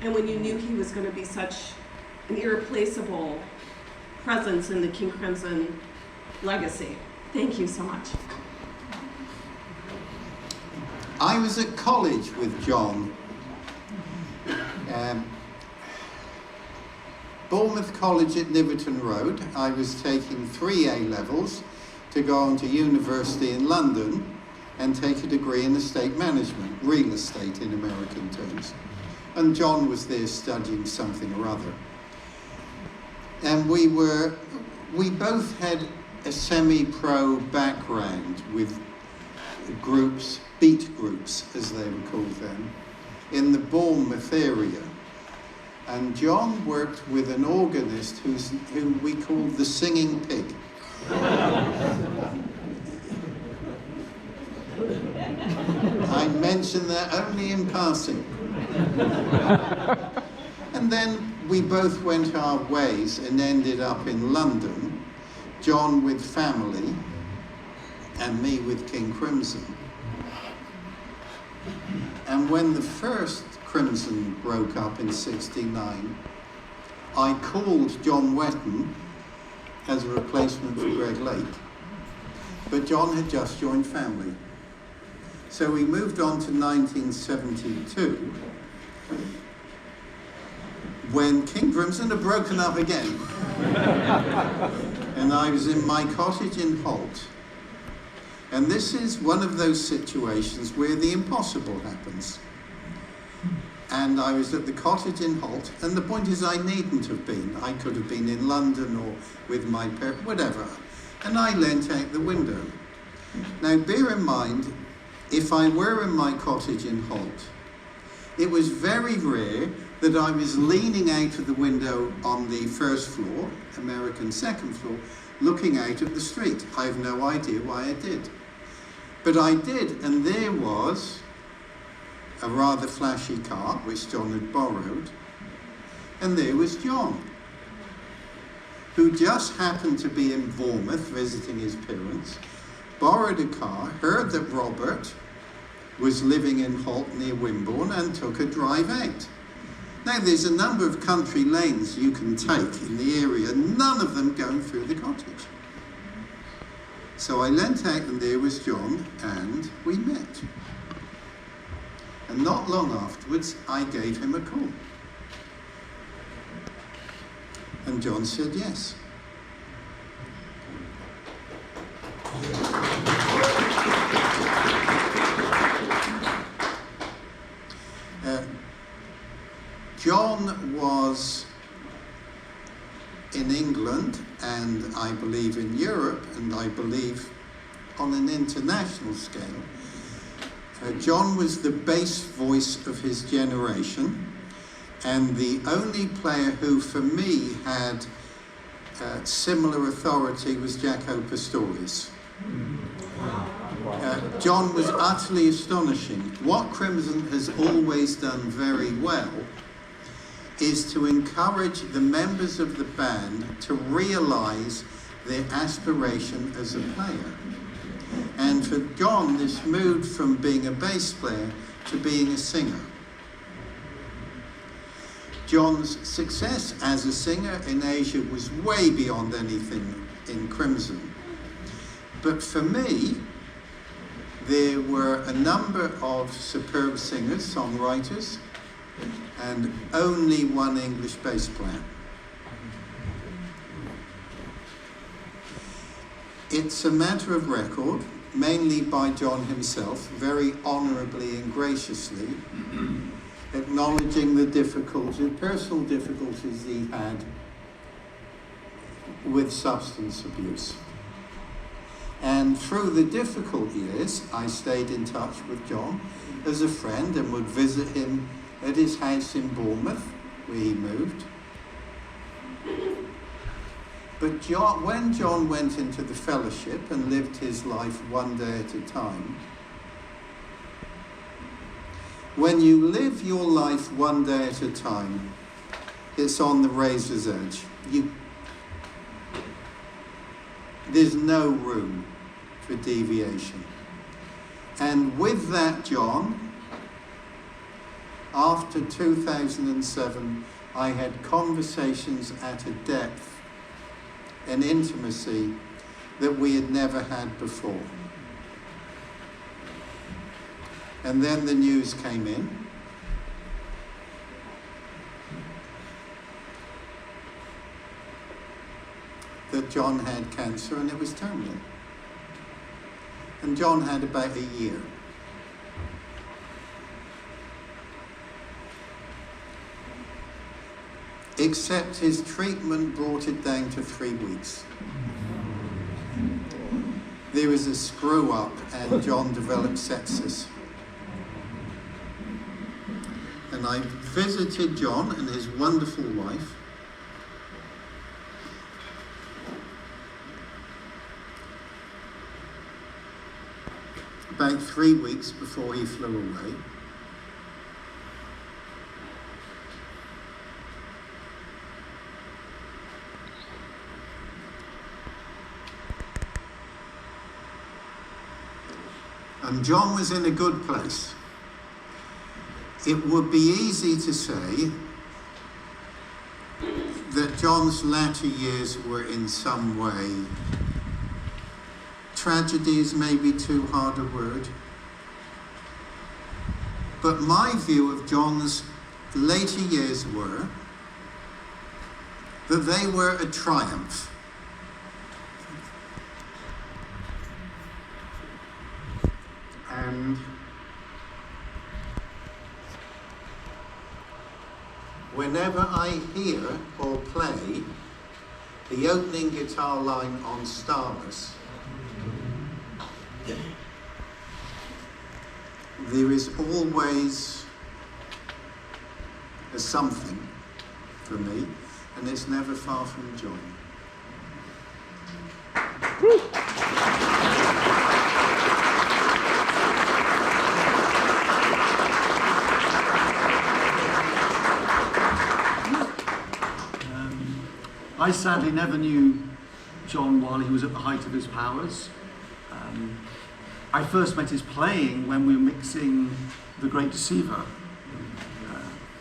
and when you knew he was going to be such an irreplaceable presence in the King Crimson legacy. Thank you so much. I was at college with John. Bournemouth College at Niverton Road. I was taking 3 A-levels to go on to university in London and take a degree in estate management, real estate in American terms. And John was there studying something or other. And we both had a semi-pro background with groups, beat groups as they were called then, in the Bournemouth area. And John worked with an organist who we called the Singing Pig. I mention that only in passing. And then we both went our ways and ended up in London, John with family and me with King Crimson. And when the first Crimson broke up in '69, I called John Wetton as a replacement for Greg Lake, but John had just joined family. So we moved on to 1972, when King Crimson had broken up again. And I was in my cottage in Holt. And this is one of those situations where the impossible happens. And I was at the cottage in Holt, and the point is I needn't have been. I could have been in London or with my parents, whatever. And I leant out the window. Now bear in mind, if I were in my cottage in Holt, it was very rare that I was leaning out of the window on the first floor, American second floor, looking out at the street. I have no idea why I did. But I did, and there was a rather flashy car, which John had borrowed, and there was John, who just happened to be in Bournemouth visiting his parents, borrowed a car, heard that Robert was living in Holt near Wimborne, and took a drive out. Now there's a number of country lanes you can take in the area, none of them going through the cottage. So I leant out and there was John, and we met. And not long afterwards, I gave him a call. And John said yes. John was in England, and I believe in Europe, and I believe on an international scale. John was the bass voice of his generation, and the only player who, for me, had similar authority was Jaco Pastorius. John was utterly astonishing. What Crimson has always done very well is to encourage the members of the band to realize their aspiration as a player. And for John, this moved from being a bass player to being a singer. John's success as a singer in Asia was way beyond anything in Crimson. But for me, there were a number of superb singers, songwriters, and only one English bass player. It's a matter of record, mainly by John himself, very honourably and graciously, acknowledging the difficulties, personal difficulties he had with substance abuse. And through the difficult years, I stayed in touch with John as a friend and would visit him at his house in Bournemouth, where he moved. But when John went into the fellowship and lived his life one day at a time, when you live your life one day at a time, it's on the razor's edge. There's no room for deviation. And with that, John, after 2007, I had conversations at a depth and intimacy that we had never had before. And then the news came in. That John had cancer and it was terminal. And John had about a year. Except his treatment brought it down to 3 weeks. There was a screw up and John developed sepsis. And I visited John and his wonderful wife. About 3 weeks before he flew away. And John was in a good place. It would be easy to say that John's latter years were in some way, tragedy is maybe too hard a word, but my view of John's later years were that they were a triumph. And whenever I hear or play the opening guitar line on Starless, there is always a something for me, and it's never far from joy. I sadly never knew John while he was at the height of his powers. I first met his playing when we were mixing The Great Deceiver.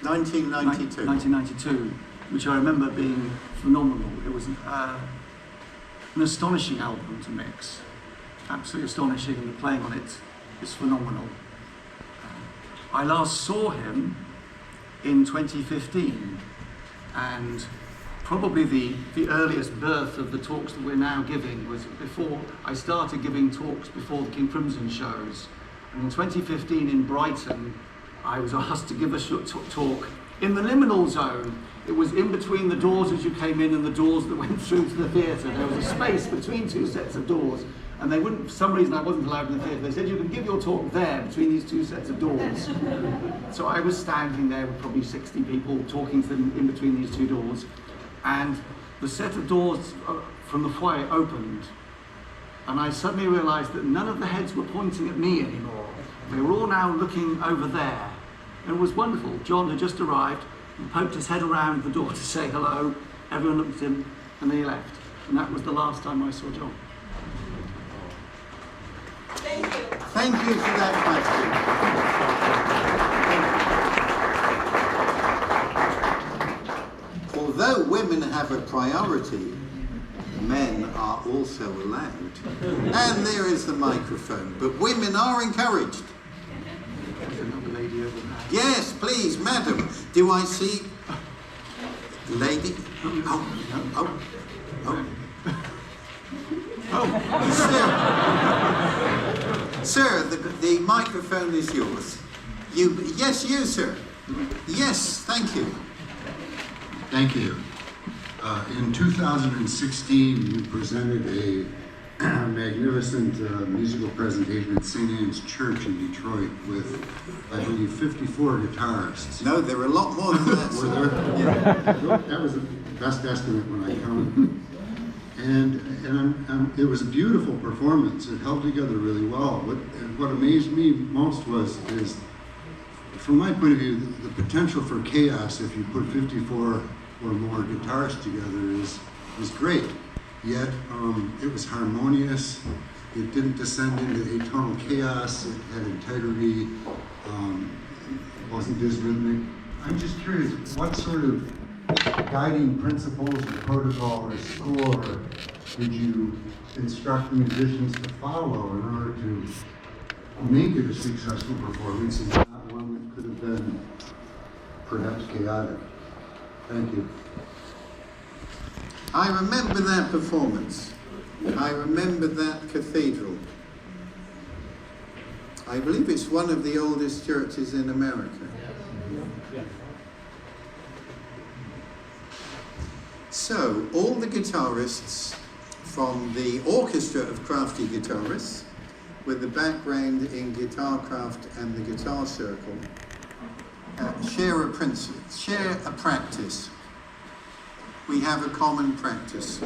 1992. 1992, which I remember being phenomenal. It was an astonishing album to mix. Absolutely astonishing, and the playing on it is phenomenal. I last saw him in 2015, and probably the earliest birth of the talks that we're now giving was before I started giving talks before the King Crimson shows. And in 2015 in Brighton, I was asked to give a short talk in the liminal zone. It was in between the doors as you came in and the doors that went through to the theatre. There was a space between two sets of doors, and they wouldn't, for some reason I wasn't allowed in the theatre. They said you can give your talk there between these two sets of doors. So I was standing there with probably 60 people talking to them in between these two doors. And the set of doors from the foyer opened, and I suddenly realised that none of the heads were pointing at me anymore. They were all now looking over there. And it was wonderful. John had just arrived and poked his head around the door to say hello. Everyone looked at him, and then he left. And that was the last time I saw John. Thank you. Thank you for that question. Although women have a priority, men are also allowed. And there is the microphone, but women are encouraged. There's another lady over there. Yes, please, madam. Do I see lady? Sir, the microphone is yours. Yes, you, sir. Yes, thank you. Thank you. In 2016, you presented a magnificent musical presentation at St. Anne's Church in Detroit with, I believe, 54 guitarists. No, there were a lot more than that. Were there? Yeah. That was the best estimate when I counted. And it was a beautiful performance. It held together really well. What amazed me most is, from my point of view, the potential for chaos if you put 54 or more guitars together is great. Yet it was harmonious. It didn't descend into atonal chaos. It had integrity. It wasn't dysrhythmic. I'm just curious, what sort of guiding principles or protocol or score did you instruct the musicians to follow in order to make it a successful performance and not one that could have been perhaps chaotic? Thank you. I remember that performance. I remember that cathedral. I believe it's one of the oldest churches in America. So, all the guitarists from the orchestra of crafty guitarists, with the background in guitarcraft and the guitar circle, share a practice. We have a common practice.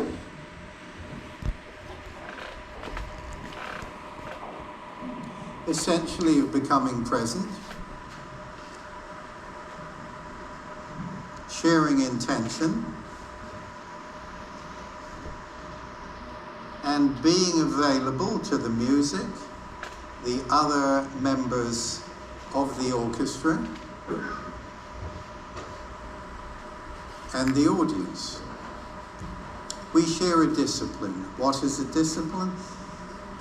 Essentially of becoming present, sharing intention, and being available to the music, the other members of the orchestra, and the audience. We share a discipline. What is a discipline?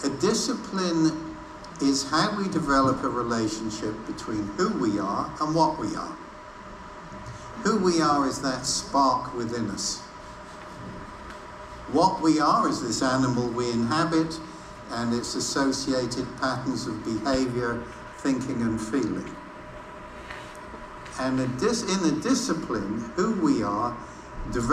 A discipline is how we develop a relationship between who we are and what we are. Who we are is that spark within us. What we are is this animal we inhabit and its associated patterns of behavior, thinking and feeling. And in a discipline, who we are develops